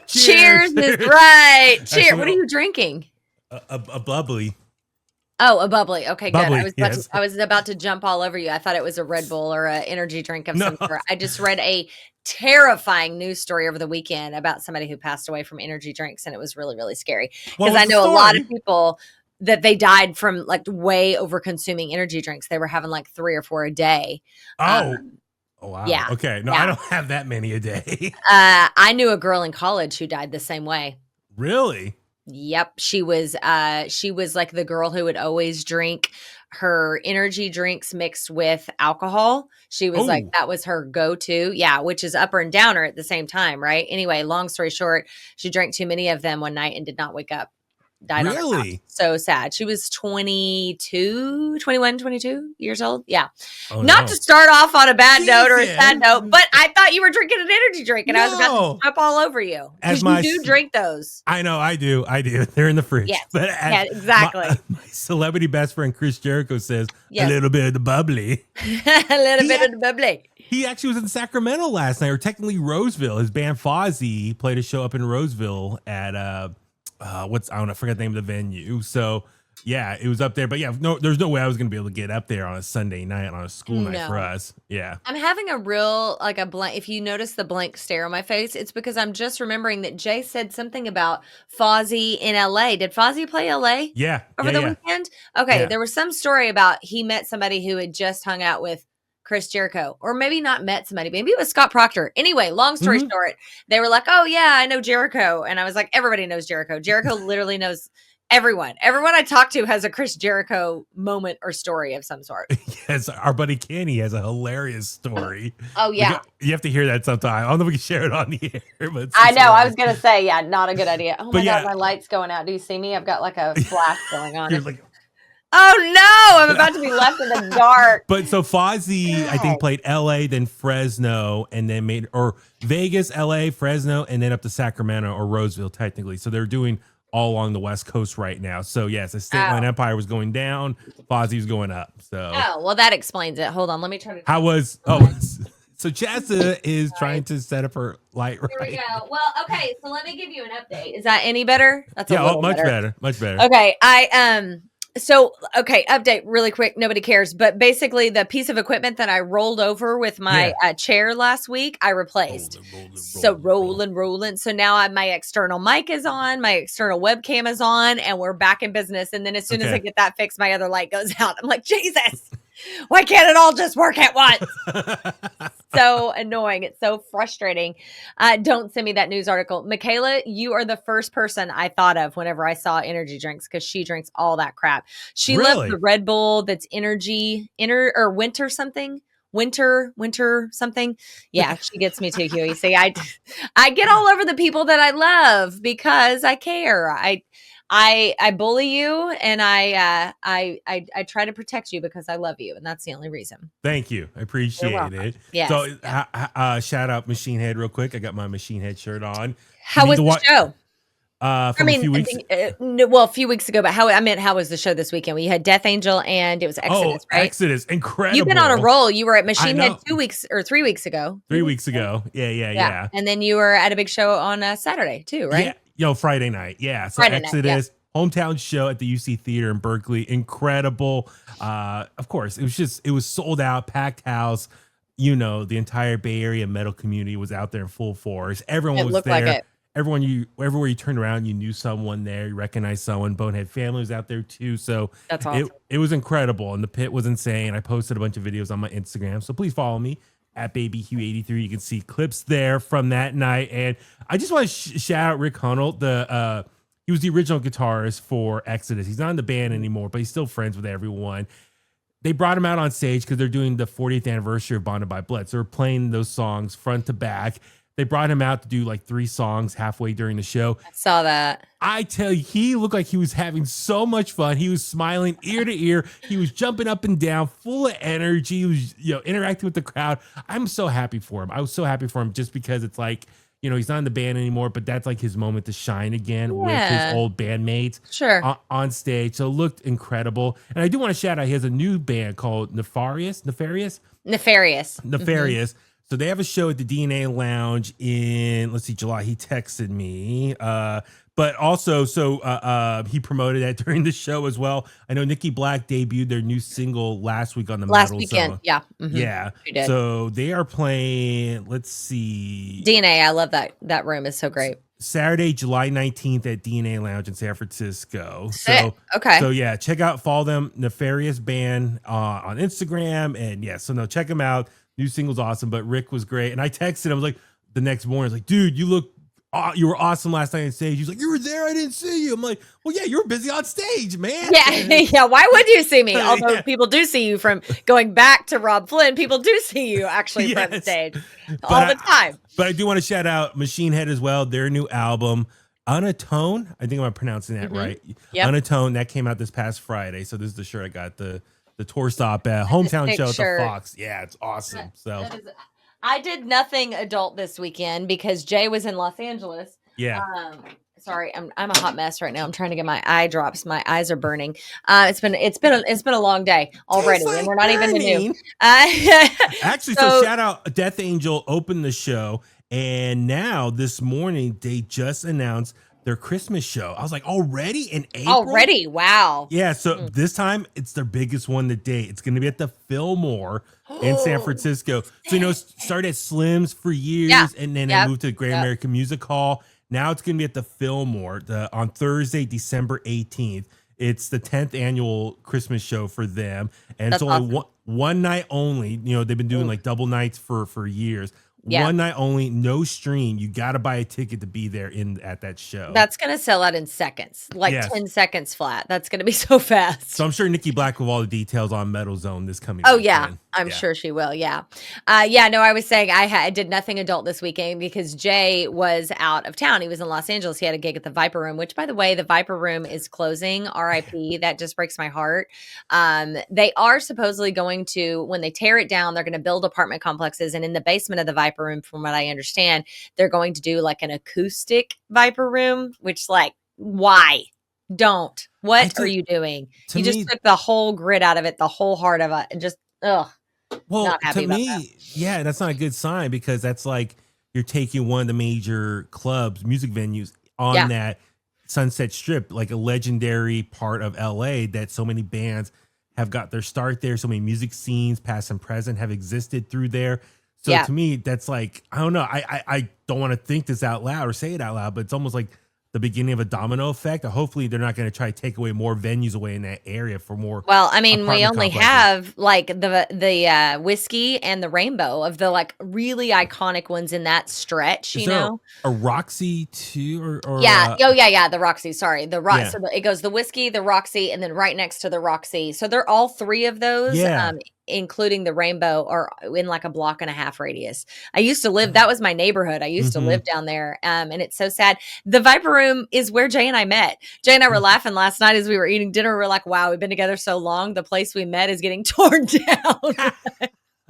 Cheers is right. Cheers. What are you drinking? A bubbly. Oh, a bubbly. Okay, good. Bubbly, yes. I was about to jump all over you. I thought it was a Red Bull or an energy drink of No. some sort. I just read a terrifying news story over the weekend about somebody who passed away from energy drinks, and it was really, really scary. What Because was I the know a lot of story? people that they died from like way over consuming energy drinks. They were having like 3 or 4 a day. Oh. Um, Oh, wow. yeah, Okay. No, I yeah. don't have that many a day. I knew a girl in college who died the same way. Really? Yep, she was like the girl who would always drink her energy drinks mixed with alcohol. She was like Oh, that was her go-to. Yeah, which is upper and downer at the same time, right? Anyway, long story short, she drank too many of them one night and did not wake up. Died on her couch. really? So sad. She was 22, 21, 22 years old. Yeah. Oh, Not no. to start off on a bad note or a sad Jesus. note, but I thought you were drinking an energy drink and I was about No. to jump all over you. As Because my you do drink those. I know, I do. They're in the fridge. Yes. But Yeah, exactly. My celebrity best friend Chris Jericho says Yes. a little bit of the bubbly. A little bit of the bubbly. He actually was in Sacramento last night, or technically Roseville. His band Fozzy played a show up in Roseville at I don't know, I forgot the name of the venue. So yeah, it was up there. But yeah, no, there's no way I was gonna be able to get up there on a Sunday night on a school night for us. Yeah. I'm having a real like a blank. If you notice the blank stare on my face, it's because I'm just remembering that Jay said something about Fozzy in LA. Did Fozzy play LA Yeah. over the weekend? Okay, Yeah. there was some story about he met somebody who had just hung out with Chris Jericho, or maybe not met somebody. Maybe it was Scott Proctor. Anyway, long story short, they were like, "Oh yeah, I know Jericho," and I was like, "Everybody knows Jericho. Jericho literally knows everyone. Everyone I talk to has a Chris Jericho moment or story of some sort." Yes, our buddy Kenny has a hilarious story. Oh yeah, You have to hear that sometime. I don't know if we can share it on the air, but I know. I was gonna say, yeah, not a good idea. Oh my yeah. god, my light's going out. Do you see me? I've got like a flash going on. You're like, Oh no, I'm about to be left in the dark. but so Fozzy, I think, played LA, then Fresno, and then or Vegas, LA, Fresno, and then up to Sacramento or Roseville, technically. So they're doing all along the West Coast right now. So yes, the State Line Empire was going down, Fozzy was going up. So well, that explains it. Hold on, let me try to. So Chasta is trying to set up her light right. Here we go. Well, okay, so let me give you an update. Is that any better? That's a little much better. Much better. Okay, update really quick. Nobody cares, but basically, the piece of equipment that I rolled over with my chair last week, I replaced. Rolling. So now my external mic is on, my external webcam is on, and we're back in business. And then as soon as I get that fixed, my other light goes out. I'm like, Jesus, why can't it all just work at once? So annoying. It's so frustrating. Don't send me that news article. Michaela, you are the first person I thought of whenever I saw energy drinks because she drinks all that crap. She loves the Red Bull that's or winter something. Winter something. Yeah, she gets me too, Huey. See, I get all over the people that I love because I care. I bully you and I try to protect you because I love you, and that's the only reason. Thank you. I appreciate it. Yes. So shout out Machine Head real quick. I got my Machine Head shirt on. How was the show? A few weeks. A few weeks ago, but how was the show this weekend? We had Death Angel and it was Exodus, right? Exodus, incredible. You've been on a roll. You were at Machine Head 3 weeks ago. 3 weeks ago. Yeah. And then you were at a big show on Saturday too, right? Yeah, Friday night. Yeah. So Friday Exodus, hometown show at the UC Theater in Berkeley. Incredible. Of course, it was sold out, packed house. You know, the entire Bay Area metal community was out there in full force. Everyone was there. Like it. Everywhere you turned around, you knew someone there. You recognized someone. Bonehead family was out there too. So that's awesome. It was incredible. And the pit was insane. I posted a bunch of videos on my Instagram. So please follow me at Baby Huey 83. You can see clips there from that night. And I just want to shout out Rick Hunnell. He was the original guitarist for Exodus. He's not in the band anymore, but he's still friends with everyone. They brought him out on stage because they're doing the 40th anniversary of Bonded by Blood. So they're playing those songs front to back. They brought him out to do like 3 songs halfway during the show. I saw that. I tell you, he looked like he was having so much fun. He was smiling ear to ear. He was jumping up and down, full of energy. He was, interacting with the crowd. I'm so happy for him. I was so happy for him just because it's like, he's not in the band anymore, but that's like his moment to shine again with his old bandmates on stage. So it looked incredible. And I do want to shout out, he has a new band called Nefarious. Nefarious. Mm-hmm. So they have a show at the DNA Lounge in, let's see, July. He texted me. But also, he promoted that during the show as well. I know Nikki Black debuted their new single last week on the Last Metal weekend. Zone. Yeah. Yeah. She did. So they are playing, let's see. DNA. I love that. That room is so great. Saturday, July 19th at DNA Lounge in San Francisco. Sick. Okay. So yeah, follow them, Nefarious Band on Instagram. And yeah, so no, check them out. New single's awesome, but Rick was great. And I texted him, I was like, the next morning, I was like, dude, you were awesome last night on stage. He's like, you were there, I didn't see you. I'm like, well, yeah, you were busy on stage, man. Yeah, yeah. Why would you see me? Although people do see you from going back to Rob Flynn, people do see you actually from stage all the time. But I do want to shout out Machine Head as well. Their new album, Unatone. I think I'm pronouncing that right. Yep. Unatone, that came out this past Friday. So this is the shirt I got, the tour stop at hometown show at the Fox. Yeah, it's awesome. So I did nothing adult this weekend because Jay was in Los Angeles. Yeah. Sorry, I'm a hot mess right now. I'm trying to get my eye drops. My eyes are burning. It's been a long day already, and we're not even new. Actually, so shout out Death Angel opened the show, and now this morning they just announced their Christmas show. I was like, already in April? Already? Wow. Yeah, so this time it's their biggest one to date. It's going to be at the Fillmore in San Francisco. So, started at Slim's for years, and then they moved to the Great American Music Hall. Now it's going to be at the Fillmore on Thursday, December 18th. It's the 10th annual Christmas show for them. And it's only one night only. They've been doing like double nights for years. Yeah. One night only, no stream. You got to buy a ticket to be there at that show. That's going to sell out in seconds, 10 seconds flat. That's going to be so fast. So I'm sure Nikki Black will have all the details on Metal Zone this coming weekend. Yeah. I'm sure she will. Yeah. No, I was saying I did nothing adult this weekend because Jay was out of town. He was in Los Angeles. He had a gig at the Viper Room, which, by the way, the Viper Room is closing. RIP. That just breaks my heart. They are supposedly going to, when they tear it down, they're going to build apartment complexes. And in the basement of the Viper Room, from what I understand, they're going to do like an acoustic Viper Room, which why? Don't. What are you doing? You just took the whole grit out of it, the whole heart of it, and just, ugh. Well, not happy to me, about that. Yeah, that's not a good sign because that's like you're taking one of the major clubs, music venues on that Sunset Strip, like a legendary part of LA that so many bands have got their start there. So many music scenes, past and present, have existed through there. So to me, that's like, I don't know. I don't want to think this out loud or say it out loud, but it's almost like the beginning of a domino effect. Hopefully they're not going to try to take away more venues away in that area for more. Well, I mean, we only have like the Whiskey and the Rainbow of the like really iconic ones in that stretch. Is there a Roxy too, or the Roxy. Sorry, the Roxy. Yeah. So it goes the Whiskey, the Roxy, and then right next to the Roxy. So they're all three of those. Yeah. Including the Rainbow, or in like a block and a half radius. I used to live, that was my neighborhood. I used to live down there. And it's so sad. The Viper Room is where Jay and I met. Jay and I were laughing last night as we were eating dinner. We were like, wow, we've been together so long. The place we met is getting torn down.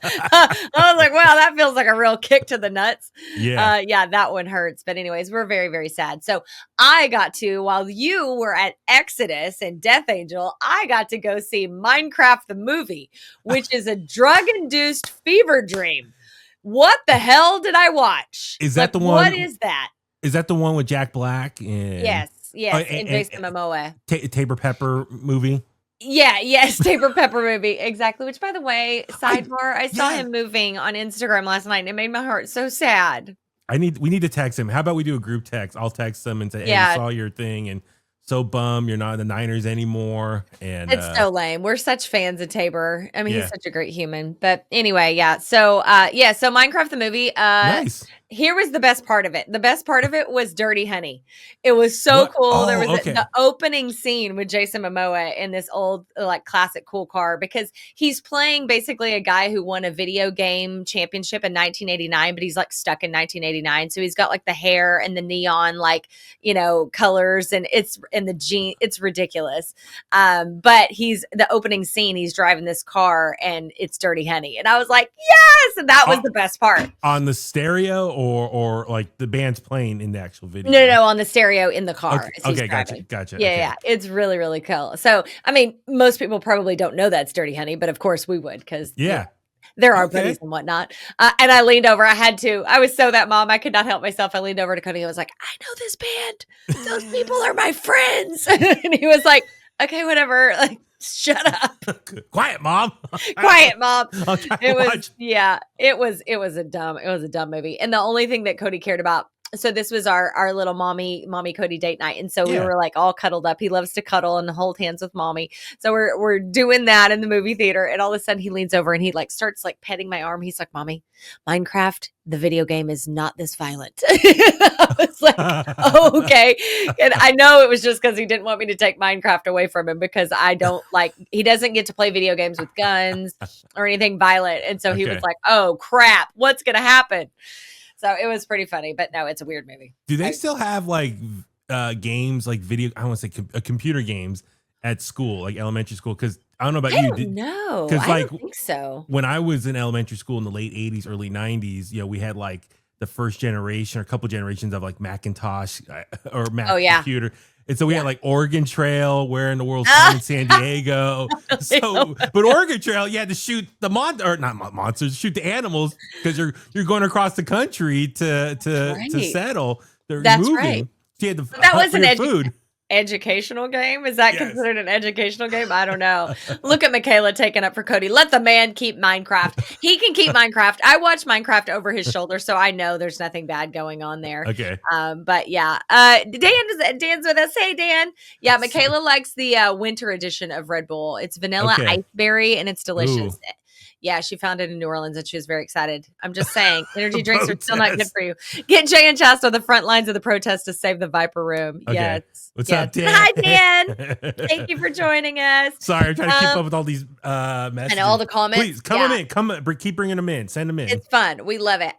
I was like, wow, that feels like a real kick to the nuts. Yeah, that one hurts. But anyways, we're very, very sad. So I got to, while you were at Exodus and Death Angel, I got to go see Minecraft the movie, which is a drug-induced fever dream. What the hell did I watch? Is that the one? What is that? Is that the one with Jack Black? And yes, and Jason Momoa. Tabor Pepper movie? Yes, Tabor Pepper movie. Exactly. Which, by the way, sidebar, I saw him moving on Instagram last night and it made my heart so sad. We need to text him. How about we do a group text? I'll text them and say, hey, I saw your thing and so bummed you're not in the Niners anymore. And it's so lame. We're such fans of Tabor. I mean, he's such a great human. But anyway, So Minecraft the movie. Nice. Here was the best part of it. The best part of it was Dirty Honey. It was so cool. Oh, there was the opening scene with Jason Momoa in this old, like, classic cool car because he's playing basically a guy who won a video game championship in 1989, but he's like stuck in 1989. So he's got like the hair and the neon, like, colors, and it's in the jean. It's ridiculous. But the opening scene, he's driving this car and it's Dirty Honey. And I was like, yes. And that was the best part. On the stereo or like the band's playing in the actual video? No, on the stereo in the car. Okay, gotcha. Yeah. It's really, really cool. So, I mean, most people probably don't know that's Dirty Honey, but of course we would because There are Okay. buddies and whatnot. And I leaned over. I had to. I was so that mom. I could not help myself. I leaned over to Cody. I was like, I know this band. Those people are my friends. And he was like, okay, whatever. Like, shut up. Quiet, mom. Quiet, mom. I'll try to It was, watch. yeah, it was a dumb movie. And the only thing that Cody cared about, so this was our little mommy Cody date night. And so we Yeah. were like all cuddled up. He loves to cuddle and hold hands with mommy. So we're doing that in the movie theater. And all of a sudden he leans over and he like starts like petting my arm. He's like, Mommy, Minecraft, the video game, is not this violent. I was like, oh, okay. And I know it was just because he didn't want me to take Minecraft away from him, because I don't like, he doesn't get to play video games with guns or anything violent. And so he was like, oh crap, what's going to happen? So it was pretty funny, but no, it's a weird movie. Do they still have like games, like video, I want to say computer games at school, like elementary school? Because I don't know about you. No, because I like don't think so. When I was in elementary school in the late 80s, early 90s, we had like the first generation or a couple generations of like Macintosh or Mac computer. And so we had like Oregon Trail, Where in the World's in San Diego. So, but Oregon Trail, you had to shoot the monsters, shoot the animals, because you're going across the country to settle. They're moving. Right. So you had to that was an food. Educational game? Is that considered an educational game? I don't know. Look at Michaela taking up for Cody. Let the man keep Minecraft. He can keep Minecraft. I watch Minecraft over his shoulder, so I know there's nothing bad going on there. Okay. But yeah. Dan's with us. Hey, Dan. Yeah, Michaela likes the winter edition of Red Bull. It's vanilla iceberry and it's delicious. Ooh. Yeah, she found it in New Orleans and she was very excited. I'm just saying, energy drinks are still not good for you. Get Jay and Chasta on the front lines of the protest to save the Viper Room. Okay. Yes. What's up, Dan? Hi, Dan. Thank you for joining us. Sorry, I'm trying to keep up with all these messages. And all the comments. Please, come them in. Keep bringing them in. Send them in. It's fun. We love it.